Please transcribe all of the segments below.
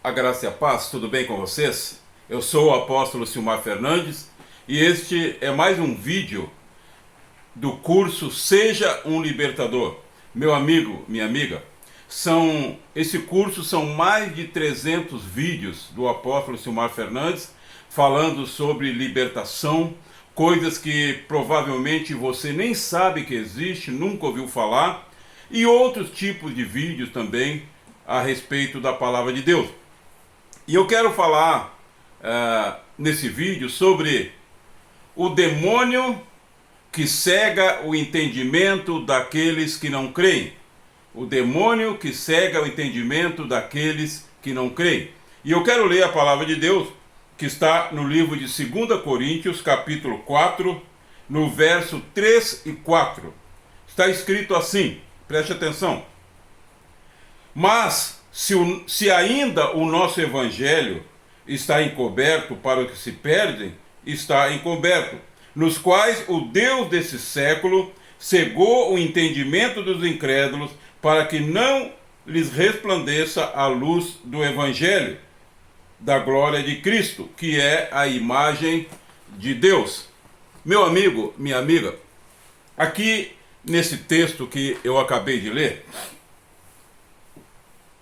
A graça e a paz, tudo bem com vocês? Eu sou o apóstolo Silmar Fernandes e este é mais um vídeo do curso Seja um Libertador. Meu amigo, minha amiga, esse curso são mais de 300 vídeos do apóstolo Silmar Fernandes falando sobre libertação, coisas que provavelmente você nem sabe que existe, nunca ouviu falar, e outros tipos de vídeos também a respeito da palavra de Deus. E eu quero falar nesse vídeo sobre o demônio que cega o entendimento daqueles que não creem. O demônio que cega o entendimento daqueles que não creem. E eu quero ler a palavra de Deus que está no livro de 2 Coríntios, capítulo 4, no verso 3 e 4. Está escrito assim, preste atenção. Mas se ainda o nosso evangelho está encoberto para os que se perdem, está encoberto, nos quais o Deus desse século cegou o entendimento dos incrédulos, para que não lhes resplandeça a luz do evangelho da glória de Cristo, que é a imagem de Deus. Meu amigo, minha amiga, aqui nesse texto que eu acabei de ler,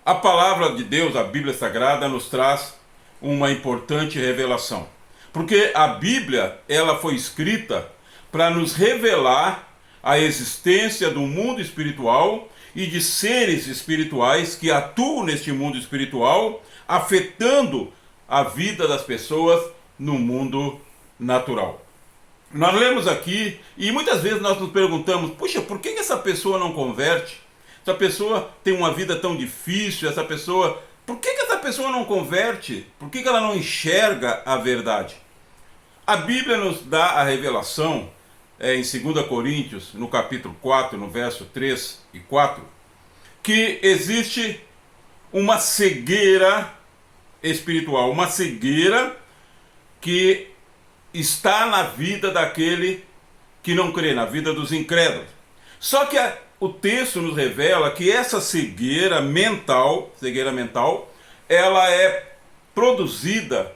a palavra de Deus, a Bíblia Sagrada, nos traz uma importante revelação. Porque a Bíblia, ela foi escrita para nos revelar a existência do mundo espiritual e de seres espirituais que atuam neste mundo espiritual, afetando a vida das pessoas no mundo natural. Nós lemos aqui e muitas vezes nós nos perguntamos, puxa, por que essa pessoa não converte? Essa pessoa tem uma vida tão difícil, por que essa pessoa não converte? Por que ela não enxerga a verdade? A Bíblia nos dá a revelação, em 2 Coríntios, no capítulo 4, no verso 3 e 4, que existe uma cegueira espiritual, uma cegueira que está na vida daquele que não crê, na vida dos incrédulos. Só que o texto nos revela que essa cegueira mental, ela é produzida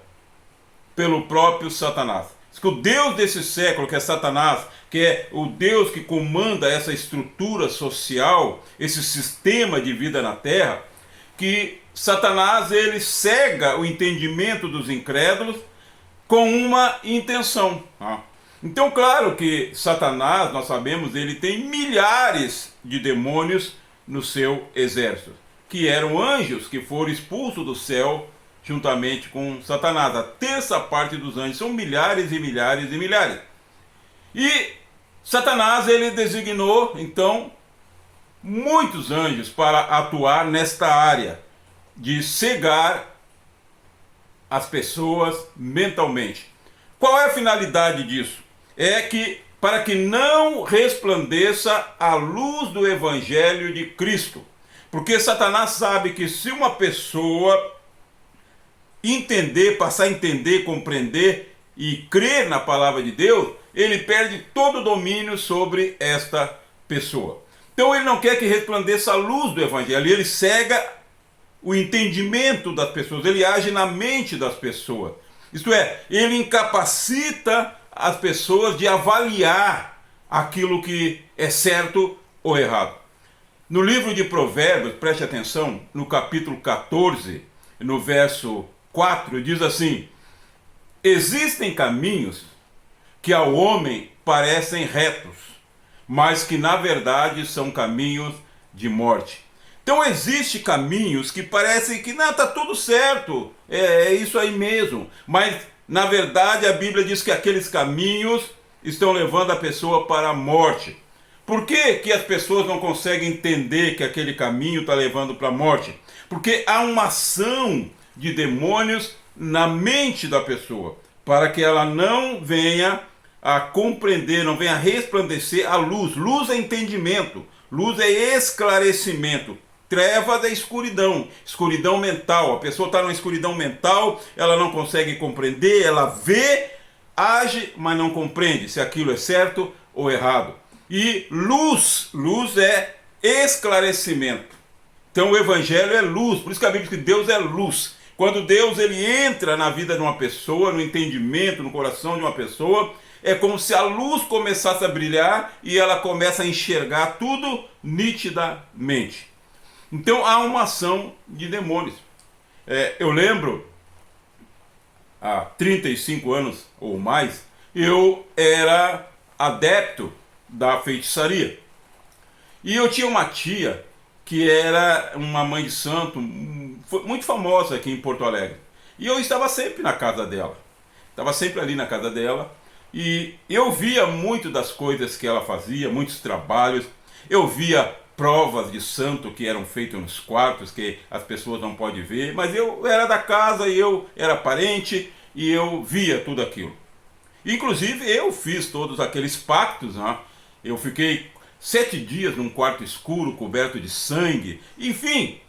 pelo próprio Satanás. Que o Deus desse século, que é Satanás, que é o Deus que comanda essa estrutura social, esse sistema de vida na terra, que Satanás ele cega o entendimento dos incrédulos com uma intenção. Então, claro que Satanás, nós sabemos, ele tem milhares de demônios no seu exército, que eram anjos que foram expulsos do céu juntamente com Satanás. A terça parte dos anjos são milhares e milhares e milhares. E Satanás, ele designou, então, muitos anjos para atuar nesta área de cegar as pessoas mentalmente. Qual é a finalidade disso? É que para que não resplandeça a luz do evangelho de Cristo. Porque Satanás sabe que se uma pessoa entender, passar a entender, compreender e crer na palavra de Deus, ele perde todo o domínio sobre esta pessoa. Então ele não quer que resplandeça a luz do evangelho, ele cega o entendimento das pessoas, ele age na mente das pessoas. Isto é, ele incapacita as pessoas de avaliar aquilo que é certo ou errado. No livro de Provérbios, preste atenção, no capítulo 14, no verso 4, diz assim: existem caminhos que ao homem parecem retos, mas que na verdade são caminhos de morte. Então existem caminhos que parecem que não, está tudo certo, é isso aí mesmo, mas na verdade a Bíblia diz que aqueles caminhos estão levando a pessoa para a morte. Por que que as pessoas não conseguem entender que aquele caminho está levando para a morte? Porque há uma ação de demônios na mente da pessoa, para que ela não venha a compreender, não venha a resplandecer a luz. Luz é entendimento, luz é esclarecimento. Trevas é escuridão, escuridão mental. A pessoa está numa escuridão mental, ela não consegue compreender, ela vê, age, mas não compreende se aquilo é certo ou errado. E luz é esclarecimento. Então o evangelho é luz, por isso que a Bíblia diz que Deus é luz. Quando Deus ele entra na vida de uma pessoa, no entendimento, no coração de uma pessoa, é como se a luz começasse a brilhar e ela começa a enxergar tudo nitidamente. Então há uma ação de demônios. Eu lembro, há 35 anos ou mais, eu era adepto da feitiçaria. E eu tinha uma tia que era uma mãe de santo muito famosa aqui em Porto Alegre. E eu estava sempre na casa dela. Estava sempre ali na casa dela. E eu via muito das coisas que ela fazia, muitos trabalhos. Eu via provas de santo que eram feitas nos quartos, que as pessoas não podem ver. Mas eu era da casa e eu era parente e eu via tudo aquilo. Inclusive eu fiz todos aqueles pactos, né? Eu fiquei 7 dias num quarto escuro, coberto de sangue, enfim.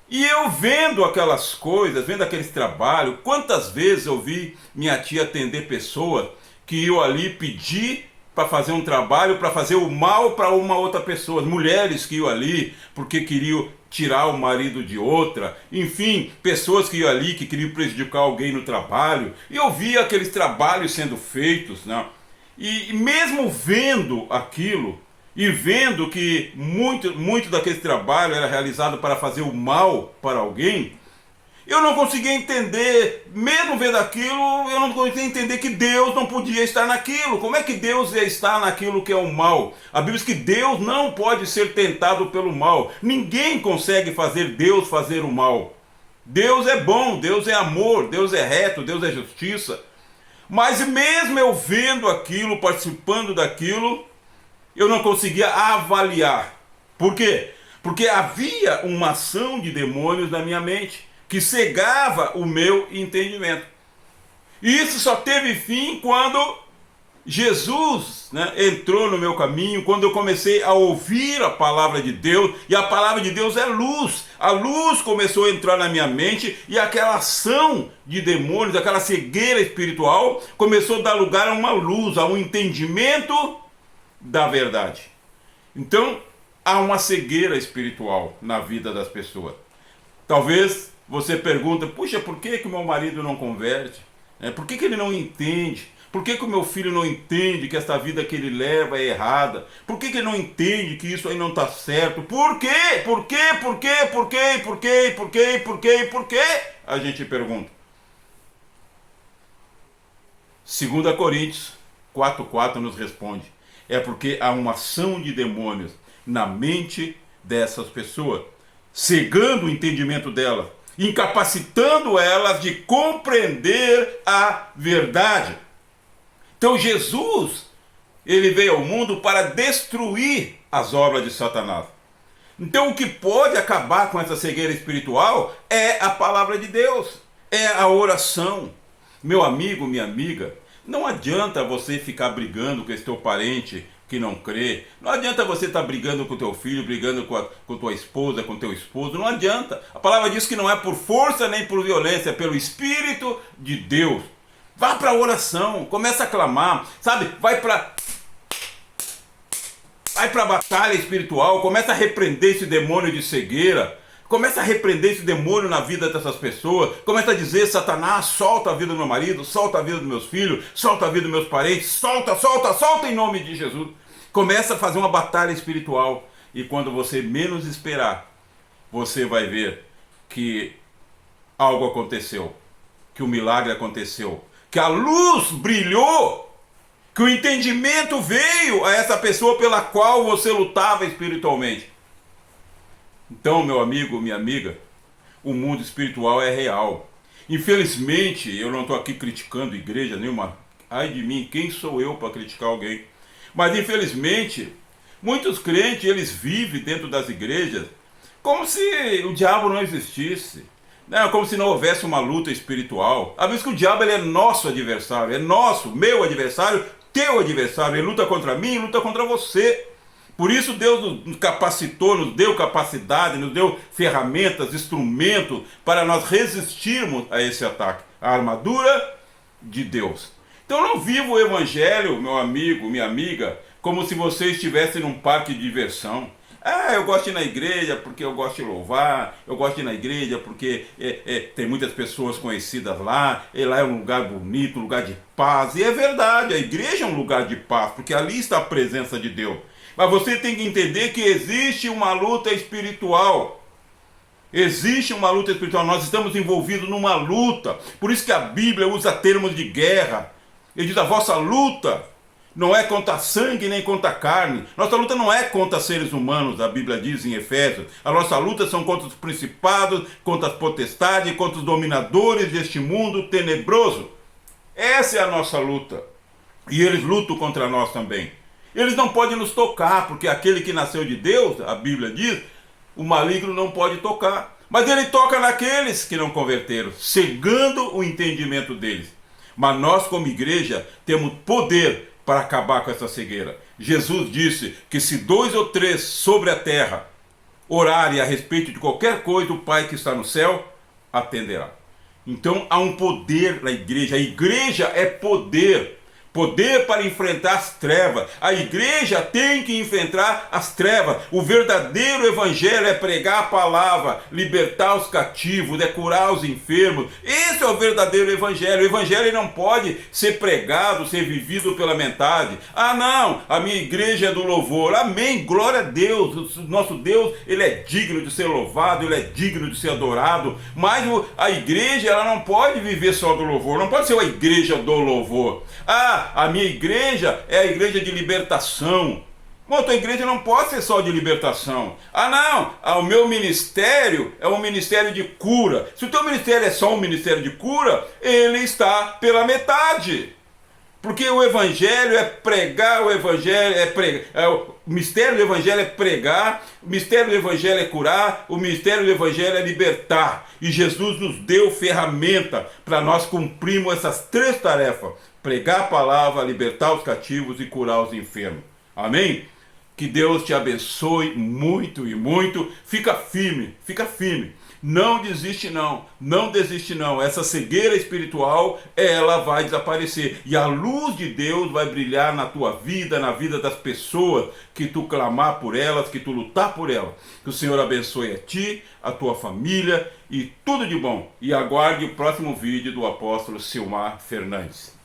E eu vendo aquelas coisas, vendo aqueles trabalhos, quantas vezes eu vi minha tia atender pessoas que iam ali pedir para fazer um trabalho, para fazer o mal para uma outra pessoa. Mulheres que iam ali porque queriam tirar o marido de outra, enfim, pessoas que iam ali que queriam prejudicar alguém no trabalho. E eu via aqueles trabalhos sendo feitos, né? E mesmo vendo aquilo, e vendo que muito daquele trabalho era realizado para fazer o mal para alguém, eu não conseguia entender, mesmo vendo aquilo, eu não conseguia entender que Deus não podia estar naquilo. Como é que Deus ia estar naquilo que é o mal? A Bíblia diz que Deus não pode ser tentado pelo mal. Ninguém consegue fazer Deus fazer o mal. Deus é bom, Deus é amor, Deus é reto, Deus é justiça. Mas mesmo eu vendo aquilo, participando daquilo, eu não conseguia avaliar. Por quê? Porque havia uma ação de demônios na minha mente que cegava o meu entendimento. E isso só teve fim quando Jesus, né, entrou no meu caminho, quando eu comecei a ouvir a palavra de Deus, e a palavra de Deus é luz. A luz começou a entrar na minha mente e aquela ação de demônios, aquela cegueira espiritual, começou a dar lugar a uma luz, a um entendimento da verdade. Então, há uma cegueira espiritual na vida das pessoas. Talvez você pergunta, puxa, por que o meu marido não converte? Por que ele não entende? Por que o meu filho não entende que essa vida que ele leva é errada? Por que ele não entende que isso aí não está certo? Por quê? Por quê? Por quê? Por quê? Por quê? Por quê? Por quê? Por quê? A gente pergunta. 2 Coríntios 4,4 nos responde. É porque há uma ação de demônios na mente dessas pessoas, cegando o entendimento delas, incapacitando elas de compreender a verdade. Então Jesus, ele veio ao mundo para destruir as obras de Satanás. Então o que pode acabar com essa cegueira espiritual é a palavra de Deus, é a oração. Meu amigo, minha amiga, não adianta você ficar brigando com esse teu parente que não crê. Não adianta você estar brigando com teu filho, brigando com tua esposa, com teu esposo. Não adianta. A palavra diz que não é por força nem por violência, é pelo Espírito de Deus. Vá para a oração, começa a clamar, sabe? Vai para a batalha espiritual, começa a repreender esse demônio de cegueira. Começa a repreender esse demônio na vida dessas pessoas. Começa a dizer, Satanás, solta a vida do meu marido, solta a vida dos meus filhos, solta a vida dos meus parentes, solta, solta, solta em nome de Jesus. Começa a fazer uma batalha espiritual. E quando você menos esperar, você vai ver que algo aconteceu, que o milagre aconteceu, que a luz brilhou, que o entendimento veio a essa pessoa pela qual você lutava espiritualmente. Então, meu amigo, minha amiga, o mundo espiritual é real. Infelizmente, eu não estou aqui criticando igreja nenhuma. Ai de mim, quem sou eu para criticar alguém? Mas, infelizmente, muitos crentes, eles vivem dentro das igrejas como se o diabo não existisse. Né? Como se não houvesse uma luta espiritual. A vez que o diabo ele é nosso adversário, é nosso, meu adversário, teu adversário. Ele luta contra mim e luta contra você. Por isso Deus nos capacitou, nos deu capacidade, nos deu ferramentas, instrumentos para nós resistirmos a esse ataque. A armadura de Deus. Então não viva o evangelho, meu amigo, minha amiga, como se você estivesse num parque de diversão. Ah, eu gosto de ir na igreja porque eu gosto de louvar, eu gosto de ir na igreja porque tem muitas pessoas conhecidas lá, e lá é um lugar bonito, um lugar de paz. E é verdade, a igreja é um lugar de paz, porque ali está a presença de Deus. Mas você tem que entender que existe uma luta espiritual. Existe uma luta espiritual, nós estamos envolvidos numa luta. Por isso que a Bíblia usa termos de guerra. Ele diz: a vossa luta não é contra sangue nem contra carne. Nossa luta não é contra seres humanos, a Bíblia diz em Efésios. A nossa luta são contra os principados, contra as potestades, contra os dominadores deste mundo tenebroso. Essa é a nossa luta. E eles lutam contra nós também. Eles não podem nos tocar, porque aquele que nasceu de Deus, a Bíblia diz, o maligno não pode tocar. Mas ele toca naqueles que não converteram, cegando o entendimento deles. Mas nós, como igreja, temos poder para acabar com essa cegueira. Jesus disse que se 2 ou 3 sobre a terra orarem a respeito de qualquer coisa, o Pai que está no céu atenderá. Então há um poder na igreja. A igreja é poder. Poder para enfrentar as trevas. A igreja tem que enfrentar as trevas. O verdadeiro evangelho é pregar a palavra, libertar os cativos, é curar os enfermos. Esse é o verdadeiro evangelho. O evangelho não pode ser pregado, ser vivido pela metade. Ah, não, a minha igreja é do louvor. Amém, glória a Deus. O nosso Deus, ele é digno de ser louvado, ele é digno de ser adorado. Mas a igreja, ela não pode viver só do louvor. Não pode ser uma igreja do louvor. Ah, a minha igreja é a igreja de libertação. Bom, a tua igreja não pode ser só de libertação. Ah, não, o meu ministério é um ministério de cura. Se o teu ministério é só um ministério de cura, ele está pela metade. Porque o evangelho é pregar, o evangelho é pregar, o mistério do evangelho é pregar, o mistério do evangelho é curar, o mistério do evangelho é libertar. E Jesus nos deu ferramenta para nós cumprirmos essas 3 tarefas: pregar a palavra, libertar os cativos e curar os enfermos. Amém? Que Deus te abençoe muito e muito. Fica firme, fica firme. Não desiste não, não desiste não. Essa cegueira espiritual, ela vai desaparecer. E a luz de Deus vai brilhar na tua vida, na vida das pessoas que tu clamar por elas, que tu lutar por elas. Que o Senhor abençoe a ti, a tua família e tudo de bom. E aguarde o próximo vídeo do apóstolo Silmar Fernandes.